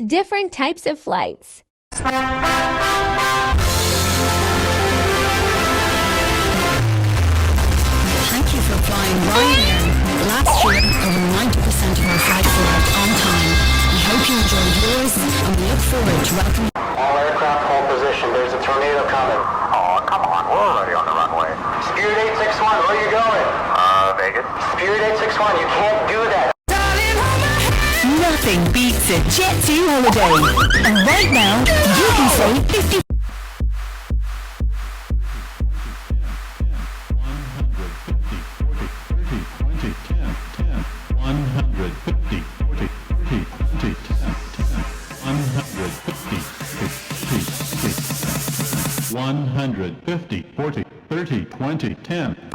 Different types of flights. Thank you for flying Ryanair. Last year, over 90% of our flights arrived on time. We hope you enjoyed yours, and we look forward to welcoming all aircraft hold position. There's a tornado coming. Oh, come on. We're already on the runway. Spirit 861, where are you going? Vegas. Spirit 861, you can't do that. Nothing beats a Jet2 holiday. And right now, you can save 50. $150, 40, 30, 20, 10.